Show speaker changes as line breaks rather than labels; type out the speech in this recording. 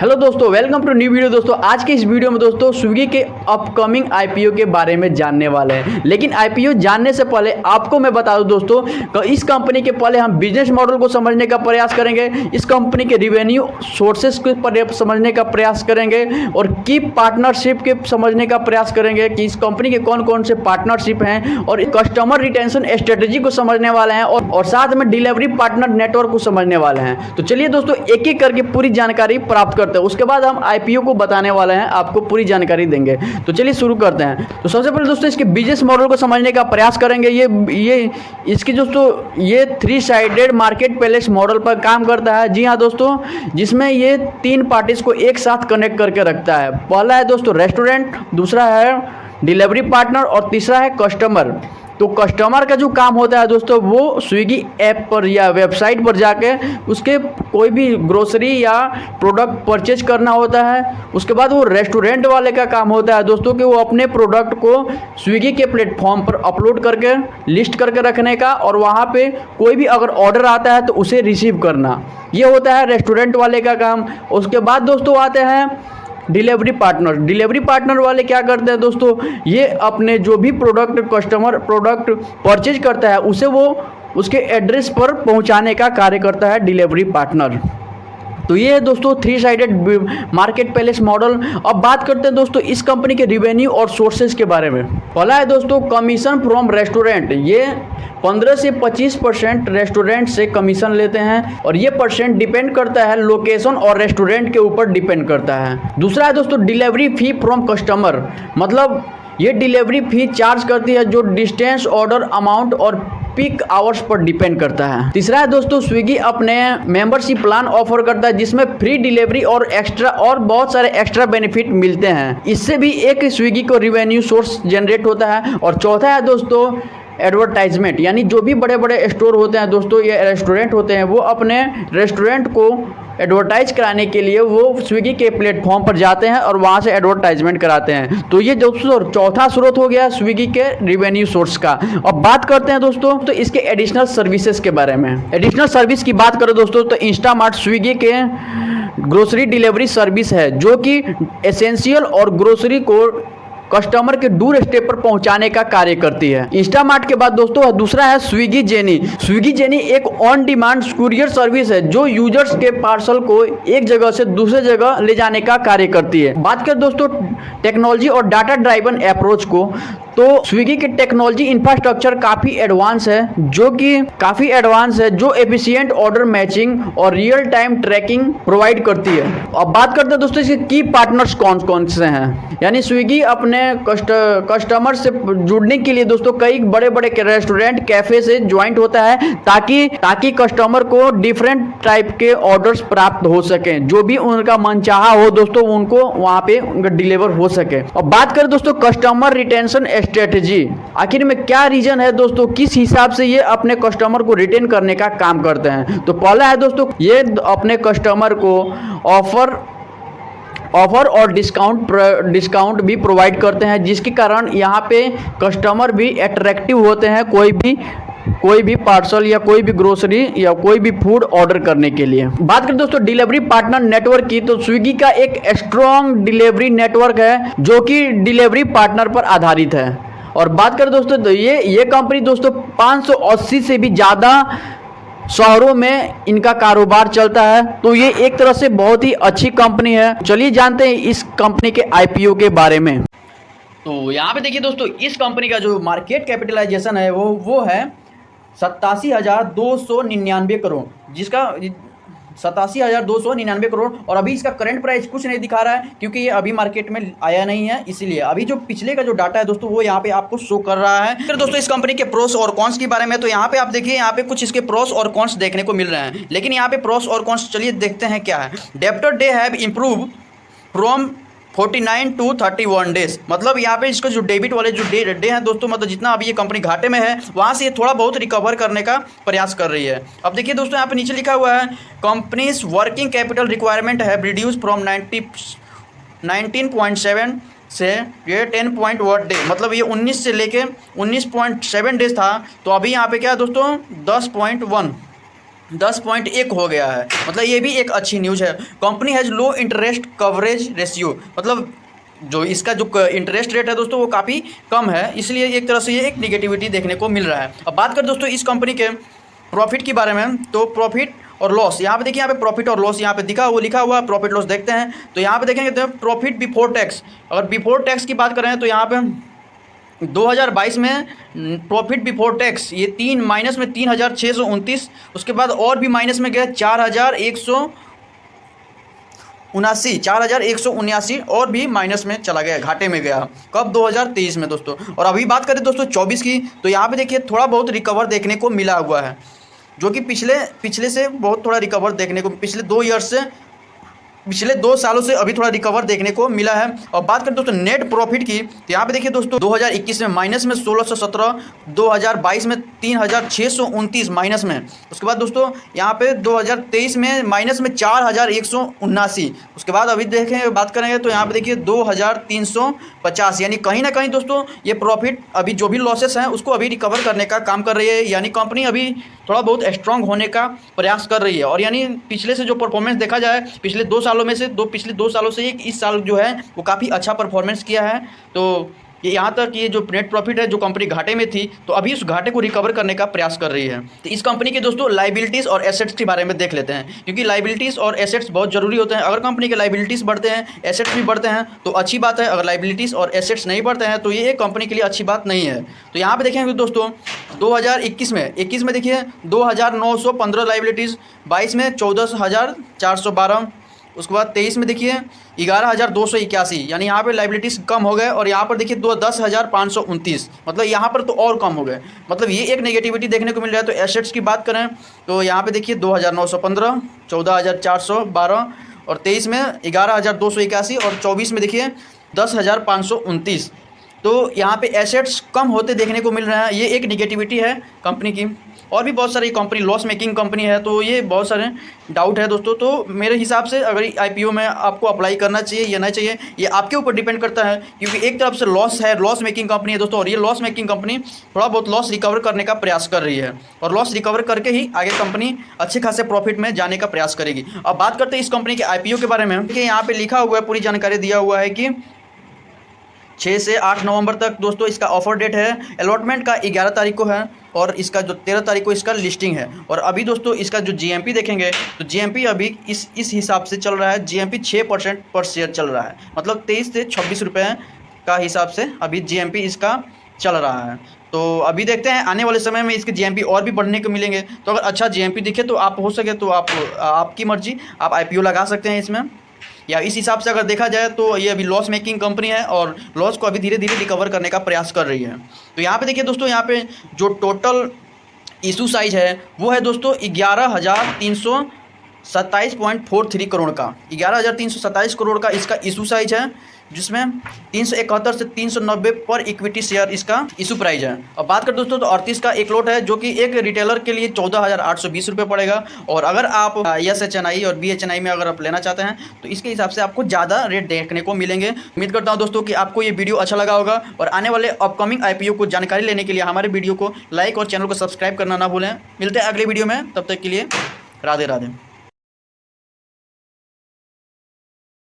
Hello दोस्तों, welcome to new video. दोस्तों आज के इस वीडियो में दोस्तों स्विगी के अपकमिंग आईपीओ के बारे में जानने वाले हैं। लेकिन आईपीओ जानने से पहले आपको मैं बता दूं दोस्तों कि इस कंपनी के पहले हम बिजनेस मॉडल को समझने का प्रयास करेंगे, इस कंपनी के रिवेन्यू सोर्सेस को समझने का प्रयास करेंगे और की पार्टनरशिप के समझने का प्रयास करेंगे कि इस कंपनी के कौन कौन से पार्टनरशिप हैं और कस्टमर रिटेंशन स्ट्रेटेजी को समझने वाले हैं और साथ में डिलीवरी पार्टनर नेटवर्क को समझने वाले हैं। तो चलिए दोस्तों एक एक करके पूरी जानकारी प्राप्त करते हैं, उसके बाद हम आईपीओ को बताने वाले हैं, आपको पूरी जानकारी देंगे। तो चलिए शुरू करते हैं। तो सबसे पहले दोस्तों इसके बिजनेस मॉडल को समझने का प्रयास करेंगे। ये इसकी दोस्तों ये 3 साइडेड मार्केट प्लेस मॉडल पर काम करता है। जी हाँ दोस्तों, जिसमें ये 3 पार्टीज को एक साथ कनेक्ट करके रखता है। पहला है दोस्तों रेस्टोरेंट, दूसरा है डिलीवरी पार्टनर और तीसरा है कस्टमर। तो कस्टमर का जो काम होता है दोस्तों वो स्विगी ऐप पर या वेबसाइट पर जाके उसके कोई भी ग्रोसरी या प्रोडक्ट परचेज करना होता है। उसके बाद वो रेस्टोरेंट वाले का काम होता है दोस्तों कि वो अपने प्रोडक्ट को स्विगी के प्लेटफॉर्म पर अपलोड करके लिस्ट करके रखने का और वहाँ पे कोई भी अगर ऑर्डर आता है तो उसे रिसीव करना, ये होता है रेस्टोरेंट वाले का काम। उसके बाद दोस्तों आते हैं डिलीवरी पार्टनर। डिलीवरी पार्टनर वाले क्या करते हैं दोस्तों, ये अपने जो भी कस्टमर प्रोडक्ट परचेज करता है उसे वो उसके एड्रेस पर पहुंचाने का कार्य करता है डिलीवरी पार्टनर। तो ये है दोस्तों 3 साइडेड मार्केट प्लेस मॉडल। अब बात करते हैं दोस्तों इस कंपनी के रिवेन्यू और सोर्सेज के बारे में। पहला है दोस्तों कमीशन फ्रॉम रेस्टोरेंट। ये 15 से 25% रेस्टोरेंट से कमीशन लेते हैं और ये परसेंट डिपेंड करता है लोकेशन और रेस्टोरेंट के ऊपर डिपेंड करता है। दूसरा है दोस्तों डिलीवरी फी फ्रॉम कस्टमर, मतलब ये डिलीवरी फी चार्ज करती है जो डिस्टेंस, ऑर्डर अमाउंट और पीक आवर्स पर डिपेंड करता है। तीसरा है दोस्तों स्विगी अपने मेंबरशिप प्लान ऑफर करता है जिसमें फ्री डिलीवरी और एक्स्ट्रा और बहुत सारे एक्स्ट्रा बेनिफिट मिलते हैं। इससे भी एक स्विगी को रिवेन्यू सोर्स जनरेट होता है। और चौथा है दोस्तों एडवर्टाइजमेंट, यानी जो भी बड़े बड़े स्टोर होते हैं दोस्तों, ये रेस्टोरेंट होते हैं, वो अपने रेस्टोरेंट को एडवर्टाइज कराने के लिए वो स्विगी के प्लेटफॉर्म पर जाते हैं और वहाँ से एडवर्टाइजमेंट कराते हैं। तो ये दोस्तों चौथा स्रोत हो गया स्विगी के रिवेन्यू सोर्स का। अब बात करते हैं दोस्तों तो इसके एडिशनल सर्विसेज के बारे में। एडिशनल सर्विस की बात करें दोस्तों तो इंस्टामार्ट स्विगी के ग्रोसरी डिलीवरी सर्विस है जो कि एसेंशियल और ग्रोसरी को कस्टमर के दूर स्टेप पर पहुंचाने का कार्य करती है। इंस्टामार्ट के बाद दोस्तों दूसरा है स्विगी जेनी। स्विगी जेनी एक ऑन डिमांड कुरियर सर्विस है जो यूजर्स के पार्सल को एक जगह से दूसरे जगह ले जाने का कार्य करती है। बात करें दोस्तों टेक्नोलॉजी और डाटा ड्राइवन अप्रोच को, तो स्विगी की टेक्नोलॉजी इंफ्रास्ट्रक्चर काफ़ी एडवांस है जो एफिशिएंट ऑर्डर मैचिंग और रियल टाइम ट्रैकिंग प्रोवाइड करती है। अब बात करते हैं दोस्तों इसके की पार्टनर्स कौन कौन से हैं। यानी स्विगी अपने कस्टमर से जुड़ने के लिए दोस्तों कई बड़े बड़े रेस्टोरेंट कैफे से ज्वाइंट होता है ताकि कस्टमर को डिफरेंट टाइप के ऑर्डर्स प्राप्त हो सके, जो भी उनका मनचाहा हो दोस्तों उनको वहाँ पे डिलीवर हो सके। और बात करें दोस्तों कस्टमर रिटेंशन स्ट्रेटेजी, आखिर में क्या रीजन है दोस्तों, किस हिसाब से ये अपने कस्टमर को रिटेन करने का काम करते हैं। तो पहला है दोस्तों ये अपने कस्टमर को ऑफर और डिस्काउंट भी प्रोवाइड करते हैं जिसके कारण यहाँ पे कस्टमर भी अट्रैक्टिव होते हैं कोई भी पार्सल या कोई भी ग्रोसरी या कोई भी फूड ऑर्डर करने के लिए। बात करें दोस्तों डिलीवरी पार्टनर नेटवर्क की, तो स्विगी का एक स्ट्रॉन्ग डिलीवरी नेटवर्क है जो कि डिलीवरी पार्टनर पर आधारित है। और बात करें दोस्तों तो ये कंपनी दोस्तों 580 से भी ज़्यादा शहरों में इनका कारोबार चलता है। तो ये एक तरह से बहुत ही अच्छी कंपनी है। चलिए जानते हैं इस कंपनी के आईपीओ के बारे में। तो यहाँ पे देखिए दोस्तों इस कंपनी का जो मार्केट कैपिटलाइजेशन है वो है 87,299 करोड़, जिसका 87,299 करोड़। और अभी इसका करंट प्राइस कुछ नहीं दिखा रहा है क्योंकि ये अभी मार्केट में आया नहीं है, इसलिए अभी जो पिछले का जो डाटा है दोस्तों वो यहाँ पे आपको शो कर रहा है। फिर दोस्तों इस कंपनी के प्रोस और कॉन्स के बारे में, तो यहाँ पे आप देखिए यहाँ पे कुछ इसके प्रोस और कॉन्स देखने को मिल रहे हैं। लेकिन यहाँ पे प्रोस और कॉन्स चलिए देखते हैं क्या है। Debtor days have improve from 49 to 31 days, मतलब यहाँ पे इसका जो डेबिट वाले जो डे हैं दोस्तों, मतलब जितना अभी ये कंपनी घाटे में है वहाँ से ये थोड़ा बहुत रिकवर करने का प्रयास कर रही है। अब देखिए दोस्तों यहाँ पे नीचे लिखा हुआ है कंपनीज वर्किंग कैपिटल रिक्वायरमेंट है रिड्यूस फ्रॉम 19.7 से ये 10.1 डे, मतलब ये 19 से लेके 19.7 डेज था, तो अभी यहाँ पे क्या है दोस्तों 10.1 10.1 हो गया है। मतलब ये भी एक अच्छी न्यूज़ है। Company has low interest coverage ratio, मतलब जो इसका जो इंटरेस्ट रेट है दोस्तों वो काफ़ी कम है, इसलिए एक तरह से ये एक निगेटिविटी देखने को मिल रहा है। अब बात करें दोस्तों इस कंपनी के प्रॉफिट के बारे में, तो प्रॉफिट और लॉस यहाँ पे देखिए, यहाँ पे प्रॉफिट और लॉस यहाँ पे लिखा हुआ प्रॉफिट लॉस देखते हैं तो यहाँ पे देखेंगे तो प्रॉफिट बिफोर टैक्स, अगर बिफोर टैक्स की बात करें तो यहाँ पे 2022 में प्रॉफिट बिफोर टैक्स ये माइनस में 3,629, उसके बाद और भी माइनस में गया 4,179 और भी माइनस में चला गया, घाटे में गया। कब? 2023 में दोस्तों। और अभी बात करें दोस्तों 24 की, तो यहाँ पे देखिए थोड़ा बहुत रिकवर देखने को मिला हुआ है, जो कि पिछले से बहुत थोड़ा रिकवर देखने को, पिछले 2 सालों से अभी थोड़ा रिकवर देखने को मिला है। और बात करें दोस्तों नेट प्रॉफिट की, तो यहाँ पे देखिए दोस्तों 2021 में माइनस में 1617, 2022 में 3,629 माइनस में, उसके बाद दोस्तों यहाँ पे 2023 में माइनस में 4,179, उसके बाद अभी देखें बात करेंगे तो यहाँ पे देखिए 2,350, यानी कहीं ना कहीं दोस्तों ये प्रॉफिट अभी जो भी लॉसेस हैं उसको अभी रिकवर करने का काम कर रही है, यानी कंपनी अभी थोड़ा बहुत स्ट्रांग होने का प्रयास कर रही है। और यानी पिछले से जो परफॉर्मेंस देखा जाए, पिछले 2 सालों में से पिछले 2 सालों से इस साल जो है वो काफ़ी अच्छा परफॉर्मेंस किया है। तो ये यहाँ तक ये जो नेट प्रॉफिट है, जो कंपनी घाटे में थी तो अभी उस घाटे को रिकवर करने का प्रयास कर रही है। तो इस कंपनी के दोस्तों लाइबिलिटीज़ और एसेट्स के बारे में देख लेते हैं, क्योंकि लाइबिलिटीज़ और एसेट्स बहुत ज़रूरी होते हैं। अगर कंपनी के लाइबिलिटीज़ बढ़ते हैं, एसेट्स भी बढ़ते हैं तो अच्छी बात है, अगर लाइबिलिटीज़ और एसेट्स नहीं बढ़ते हैं तो ये कंपनी के लिए अच्छी बात नहीं है। तो यहाँ पर देखेंगे दोस्तों 2021 में देखिए 2,915 लाइबिलिटीज़, 22 में 14,412, उसके बाद 23 में देखिए 11,281, यानी यहाँ पे लाइबिलिटीज़ कम हो गए। और यहाँ पर देखिए 10,529, मतलब यहाँ पर तो और कम हो गए, मतलब ये एक नेगेटिविटी देखने को मिल रहा है। तो एसेट्स की बात करें तो यहाँ पे देखिए 2,915, 14,412, और 23 में 11,281, और 24 में देखिए 10,529। तो यहाँ पे एसेट्स कम होते देखने को मिल रहे हैं, ये एक निगेटिविटी है कंपनी की। और भी बहुत सारी कंपनी लॉस मेकिंग कंपनी है, तो ये बहुत सारे डाउट है दोस्तों। तो मेरे हिसाब से अगर आईपीओ में आपको अप्लाई करना चाहिए या नहीं चाहिए, ये आपके ऊपर डिपेंड करता है, क्योंकि एक तरफ से लॉस है, लॉस मेकिंग कंपनी है दोस्तों, और ये लॉस मेकिंग कंपनी थोड़ा बहुत लॉस रिकवर करने का प्रयास कर रही है, और लॉस रिकवर करके ही आगे कंपनी अच्छे खासे प्रॉफिट में जाने का प्रयास करेगी। अब बात करते हैं इस कंपनी के आईपीओ के बारे में, कि यहाँ पर लिखा हुआ है, पूरी जानकारी दिया हुआ है कि 6 से 8 नवंबर तक दोस्तों इसका ऑफर डेट है। अलॉटमेंट का 11 तारीख को है, और इसका जो 13 तारीख को इसका लिस्टिंग है। और अभी दोस्तों इसका जो जीएमपी देखेंगे तो जीएमपी अभी इस हिसाब से चल रहा है, जीएमपी 6% पर शेयर चल रहा है, मतलब 23 से 26 रुपये का हिसाब से अभी जीएमपी इसका चल रहा है। तो अभी देखते हैं आने वाले समय में इसके जीएमपी और भी बढ़ने को मिलेंगे। तो अगर अच्छा जीएमपी दिखे तो आप हो सके तो आपकी मर्जी, आप आईपीओ लगा सकते हैं इसमें। या इस हिसाब से अगर देखा जाए तो ये अभी लॉस मेकिंग कंपनी है, और लॉस को अभी धीरे धीरे रिकवर करने का प्रयास कर रही है। तो यहाँ पे देखिए दोस्तों, यहाँ पे जो टोटल इशू साइज है वो है दोस्तों 11,327.43 करोड़ का, 11,327 करोड़ का इसका इशू साइज है, जिसमें 371 से 390 पर इक्विटी शेयर इसका इशू प्राइस है। अब बात करें दोस्तों तो 38 का एक लॉट है, जो कि एक रिटेलर के लिए 14,820 रुपये पड़ेगा। और अगर आप SHNI और BHNI में अगर आप लेना चाहते हैं तो इसके हिसाब से आपको ज़्यादा रेट देखने को मिलेंगे। उम्मीद करता हूँ दोस्तों कि आपको ये वीडियो अच्छा लगा होगा, और आने वाले अपकमिंग IPO को जानकारी लेने के लिए हमारे वीडियो को लाइक और चैनल को सब्सक्राइब करना ना भूलें। मिलते हैं अगले वीडियो में, तब तक के लिए राधे राधे।